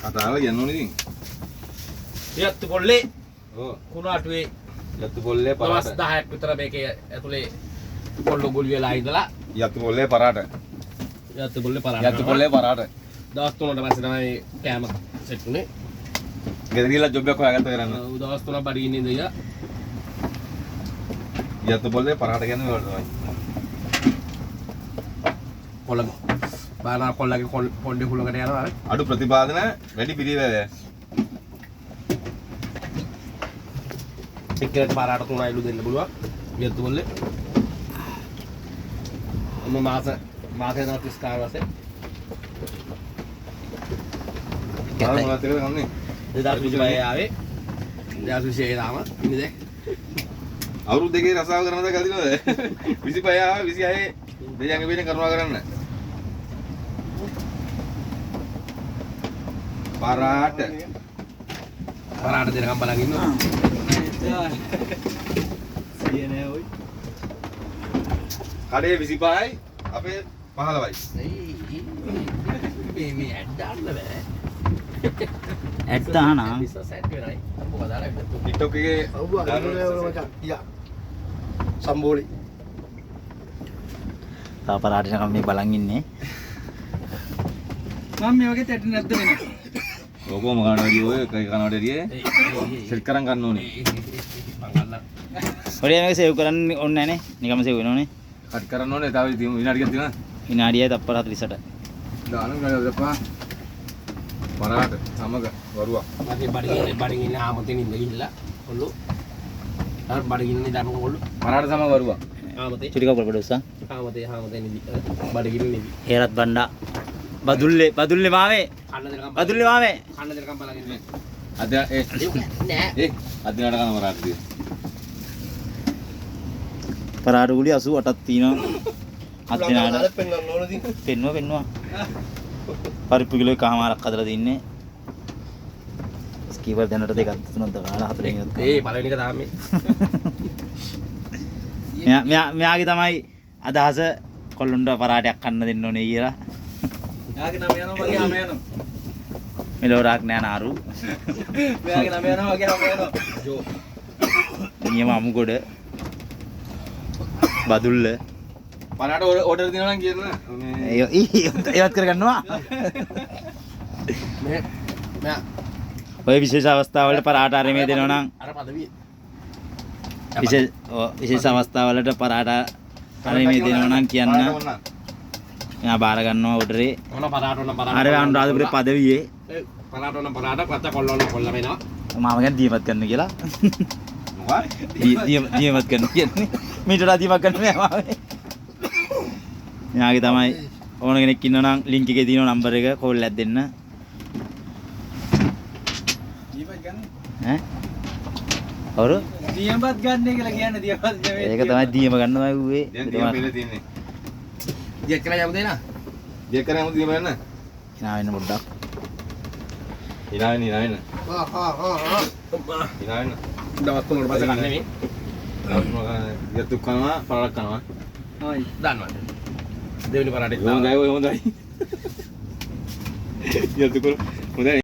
කතාව කියන්න ඕනේ ඉතින්. යත්තු පොල්ලේ ඔව්. කුණාටුවේ යතු පොල්ලේ දවස් පරාට. 10ක් විතර මේකේ ඇතුලේ පොල්ල ගුලි වෙලා ඉඳලා යතු පොල්ලේ පරාට. යත්තු පොල්ලේ පරාට. යතු පොල්ලේ පරාට. දවස් 3කට පස්සේ තමයි කෑම සෙට් උනේ. ගෙදර ගිහලා ජොබ් එකක් හොයාගත්ත කරන්න. දවස් 3ක් බඩගින්න ඉඳලා යතු පොල්ලේ පරාට කියන්නේ වල තමයි. කොල්ල බානා කොල්ලගේ පොණ්ඩේ හුලකට යනවා අර. අඩු ප්‍රතිපාදන වැඩි පිළිවෙල. ටිකට් පාරාට 3යිලු දෙන්න පුළුවන්. යත්තු පොල්ලේ. මාසේ 30 කාලවසේ. මොනවද කියලා ගන්නේ? 2025 ආවේ 2026 තාම ඉන්නේ දැන්. අවුරුදු දෙකේ රසාව කරනද ගදිනවද? 25 ආව 26 දෙයන්ගේ වෙන කරුණා කරන්න. පරාට දෙනකම් බලන් ඉන්නවා. සියනේ ඔයි. කඩේ 25යි අපේ 15යි. මේ ඇඩ්ඩන්න බෑ. ඇත්තානා බිස්නස් ඇඩ් වෙනයි. මොකද අර TikTok එකේ සම්බෝලි. තාපරාටිනකම් මේ බලන් ඉන්නේ. මම මේ වගේ තැට නැද්ද වෙන්නේ. ඔකෝ මගානවදී ඔය කයි කනවඩේරියේ සෙට් කරන් ගන්න ඕනේ. ඔරිය මේක සේව් කරන්න ඕනේ නැහනේ. නිකම්ම සේව් වෙනෝනේ. කට් කරන්න ඕනේ. තව විනාඩියක් තියෙනවා. විනාඩියයි තප්පර 40ට. දාන්න ගාලා දෙපා. පරාට සමග වරුවක්. මගේ බඩගින්න ඉන්න ආමතෙන් ඉඳ ගිහිල්ලා කොල්ලු. අර බඩගින්න දරන කොල්ලු. පරාට සමග වරුවක්. ආමතේ. චුටි කපල පොඩ්ඩක්. ආමතෙන් ඉදි. බඩගින්න ඉදි. හේරත් බණ්ඩා. බදුල්ලේ මාමේ. බදුල්ලේ මාමේ. කන්න දෙනකම් බලන් ඉන්න. අද නෑ. අද දිනකට කන පරාට තියෙන. පරාට ගුලි 88ක් තියෙනවා. අත් දිනාට පෙන්වන්න ඕනද? පෙන්නවා. පරිප්පු කිලෝ එකමාරක් හදලා තින්නේ. ස්කීවර් දැනට දෙකක් තුනක් දාලා හතරෙන් ඉවත් කරා. පළවෙනි එක තාම මේ. මෙයාගේ තමයි අදහස කොල්ලොන්ට පරාටයක් කන්න දෙන්න ඕනේ කියලා. යාගේ නම යනවා මගේ නම යනවා. මෙලොරාක් නෑ නාරු. මෙයාගේ නම යනවා මගේ නම යනවා. ජෝ. නියම අමුගොඩ. බදුල්ල. පරාට ඕඩර් දෙනවා නම් කියන්න. ඒවත් කරගන්නවා. මෙයා ඔය විශේෂ අවස්ථාවලට පරාට ආරමේ දෙනවා නම් අර පදවිය. විශේෂ අවස්ථාවලට පරාට ආරමේ දෙනවා නම් කියන්න. මෙයා බාර ගන්නවා ඔඩරේ. මොන පරාට ඕන පරාට. අර අනුරාධපුරේ පදවියේ පරාට ඕන පරාට පත්ත කොල්ලෝන කොල්ල වෙනවා. මාම ගැන දියමත් කරන්න කියලා. මොකක්ද? දියමත් කරන්න කියන්නේ. මීටලා දියමත් කරන්න බෑ මාමේ. මෙයාගේ තමයි ඕන කෙනෙක් ඉන්නවා නම් ලින්ක් එකේ තියෙන නම්බර එක කෝල් එකක් දෙන්න. දීපත් ගන්න. ඈ? අවුරු? දියමත් ගන්න කියලා කියන්නේ දියමත් නෙවෙයි. ඒක තමයි දියම ගන්නවා කිව්වේ. දැන් දින පිළ තියෙන්නේ. දියක් කියලා යමු දෙනා. දෙක කරේ මොකද දින යන්න? hina වෙන්න පොඩ්ඩක්. hina වෙන්න. හා. hina වෙන්න. දවස් තුනකට පස්සේ ගන්න නෙමෙයි. යතු කනවා පරාට කනවා. හයි. දන්නවා. දෙවෙනි පරාටේ. හොඳයි. යතු කන හොඳයි.